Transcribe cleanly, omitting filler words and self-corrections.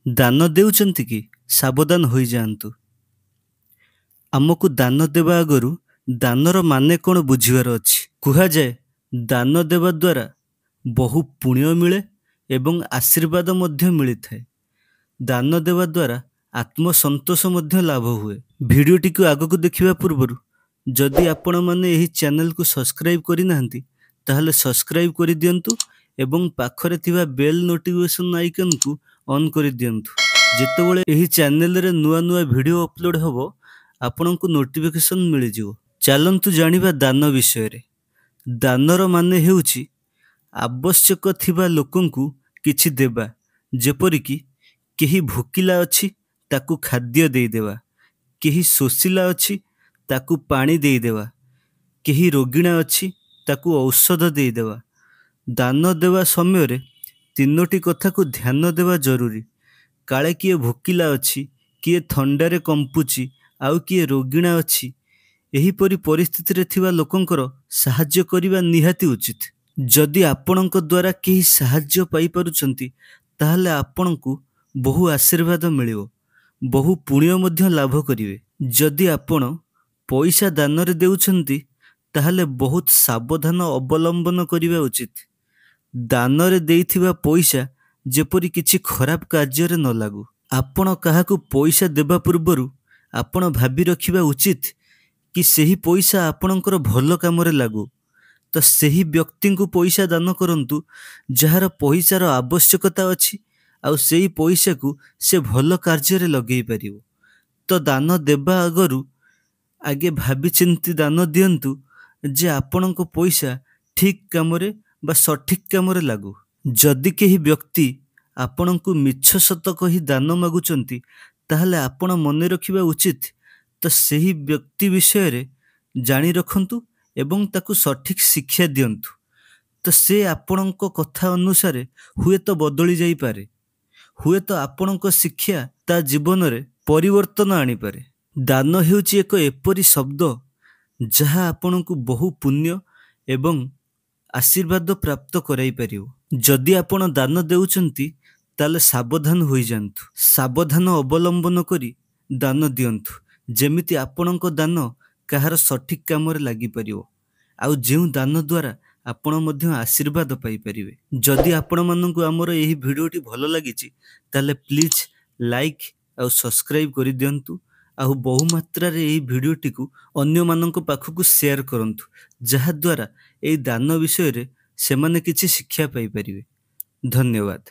ଦାନ ଦେଉଛନ୍ତି କି ସାବଧାନ ହୋଇଯାଆନ୍ତୁ। ଆମକୁ ଦାନ ଦେବା ଆଗରୁ ଦାନର ମାନେ କ'ଣ ବୁଝିବାର ଅଛି। କୁହାଯାଏ ଦାନ ଦେବା ଦ୍ୱାରା ବହୁ ପୁଣ୍ୟ ମିଳେ ଏବଂ ଆଶୀର୍ବାଦ ମଧ୍ୟ ମିଳିଥାଏ। ଦାନ ଦେବା ଦ୍ୱାରା ଆତ୍ମସନ୍ତୋଷ ମଧ୍ୟ ଲାଭ ହୁଏ। ଭିଡ଼ିଓଟିକୁ ଆଗକୁ ଦେଖିବା ପୂର୍ବରୁ ଯଦି ଆପଣମାନେ ଏହି ଚ୍ୟାନେଲକୁ ସବସ୍କ୍ରାଇବ୍ କରିନାହାନ୍ତି ତାହେଲେ ସବସ୍କ୍ରାଇବ୍ କରିଦିଅନ୍ତୁ ଏବଂ ପାଖରେ ଥିବା ବେଲ୍ ନୋଟିଫିକେସନ୍ ଆଇକନ୍କୁ ଅନ୍ କରିଦିଅନ୍ତୁ। ଯେତେବେଳେ ଏହି ଚ୍ୟାନେଲରେ ନୂଆ ନୂଆ ଭିଡ଼ିଓ ଅପଲୋଡ଼ ହେବ ଆପଣଙ୍କୁ ନୋଟିଫିକେସନ୍ ମିଳିଯିବ। ଚାଲନ୍ତୁ ଜାଣିବା ଦାନ ବିଷୟରେ। ଦାନର ମାନେ ହେଉଛି ଆବଶ୍ୟକ ଥିବା ଲୋକଙ୍କୁ କିଛି ଦେବା, ଯେପରିକି କେହି ଭୋକିଲା ଅଛି ତାକୁ ଖାଦ୍ୟ ଦେଇଦେବା, କେହି ଶୋଷିଲା ଅଛି ତାକୁ ପାଣି ଦେଇଦେବା, କେହି ରୋଗିଣା ଅଛି ତାକୁ ଔଷଧ ଦେଇଦେବା। ଦାନ ଦେବା ସମୟରେ ତିନୋଟି କଥାକୁ ଧ୍ୟାନ ଦେବା ଜରୁରୀ। କାଳେ କିଏ ଭୋକିଲା ଅଛି, କିଏ ଥଣ୍ଡାରେ କମ୍ପୁଛି, ଆଉ କିଏ ରୋଗିଣା ଅଛି। ଏହିପରି ପରିସ୍ଥିତିରେ ଥିବା ଲୋକଙ୍କର ସାହାଯ୍ୟ କରିବା ନିହାତି ଉଚିତ। ଯଦି ଆପଣଙ୍କ ଦ୍ୱାରା କେହି ସାହାଯ୍ୟ ପାଇପାରୁଛନ୍ତି ତାହେଲେ ଆପଣଙ୍କୁ ବହୁ ଆଶୀର୍ବାଦ ମିଳିବ, ବହୁ ପୁଣ୍ୟ ମଧ୍ୟ ଲାଭ କରିବେ। ଯଦି ଆପଣ ପଇସା ଦାନରେ ଦେଉଛନ୍ତି ତାହେଲେ ବହୁତ ସାବଧାନ ଅବଲମ୍ବନ କରିବା ଉଚିତ। ଦାନରେ ଦେଇଥିବା ପଇସା ଯେପରି କିଛି ଖରାପ କାର୍ଯ୍ୟରେ ନ ଲାଗୁ। ଆପଣ କାହାକୁ ପଇସା ଦେବା ପୂର୍ବରୁ ଆପଣ ଭାବି ରଖିବା ଉଚିତ କି ସେହି ପଇସା ଆପଣଙ୍କର ଭଲ କାମରେ ଲାଗୁ। ତ ସେହି ବ୍ୟକ୍ତିଙ୍କୁ ପଇସା ଦାନ କରନ୍ତୁ ଯାହାର ପଇସାର ଆବଶ୍ୟକତା ଅଛି ଆଉ ସେହି ପଇସାକୁ ସେ ଭଲ କାର୍ଯ୍ୟରେ ଲଗେଇ ପାରିବ। ତ ଦାନ ଦେବା ଆଗରୁ ଆଗେ ଭାବିଚିନ୍ତି ଦାନ ଦିଅନ୍ତୁ ଯେ ଆପଣଙ୍କ ପଇସା ଠିକ୍ କାମରେ ବା ସଠିକ୍ କାମରେ ଲାଗୁ। ଯଦି କେହି ବ୍ୟକ୍ତି ଆପଣଙ୍କୁ ମିଛ ସତ କହି ଦାନ ମାଗୁଛନ୍ତି ତାହେଲେ ଆପଣ ମନେ ରଖିବା ଉଚିତ। ତ ସେହି ବ୍ୟକ୍ତି ବିଷୟରେ ଜାଣି ରଖନ୍ତୁ ଏବଂ ତାକୁ ସଠିକ୍ ଶିକ୍ଷା ଦିଅନ୍ତୁ। ତ ସେ ଆପଣଙ୍କ କଥା ଅନୁସାରେ ହୁଏତ ବଦଳି ଯାଇପାରେ, ହୁଏତ ଆପଣଙ୍କ ଶିକ୍ଷା ତା ଜୀବନରେ ପରିବର୍ତ୍ତନ ଆଣିପାରେ। ଦାନ ହେଉଛି ଏକ ଏପରି ଶବ୍ଦ ଯାହା ଆପଣଙ୍କୁ ବହୁ ପୁଣ୍ୟ ଏବଂ ଆଶୀର୍ବାଦ ପ୍ରାପ୍ତ କରାଇ ପାରିବ। ଯଦି ଆପଣ ଦାନ ଦେଉଛନ୍ତି ତାହେଲେ ସାବଧାନ ହୋଇଯାଆନ୍ତୁ। ସାବଧାନ ଅବଲମ୍ବନ କରି ଦାନ ଦିଅନ୍ତୁ, ଯେମିତି ଆପଣଙ୍କ ଦାନ କାହାର ସଠିକ୍ କାମରେ ଲାଗିପାରିବ ଆଉ ଯେଉଁ ଦାନ ଦ୍ୱାରା ଆପଣ ମଧ୍ୟ ଆଶୀର୍ବାଦ ପାଇପାରିବେ। ଯଦି ଆପଣମାନଙ୍କୁ ଆମର ଏହି ଭିଡ଼ିଓଟି ଭଲ ଲାଗିଛି ତାହେଲେ ପ୍ଲିଜ୍ ଲାଇକ୍ ଆଉ ସବସ୍କ୍ରାଇବ୍ କରିଦିଅନ୍ତୁ ଆଉ ବହୁ ମାତ୍ରାରେ ଏହି ଭିଡ଼ିଓଟିକୁ ଅନ୍ୟମାନଙ୍କ ପାଖକୁ ସେୟାର କରନ୍ତୁ, ଯାହାଦ୍ୱାରା ଏହି ଦାନ ବିଷୟରେ ସେମାନେ କିଛି ଶିକ୍ଷା ପାଇପାରିବେ। ଧନ୍ୟବାଦ।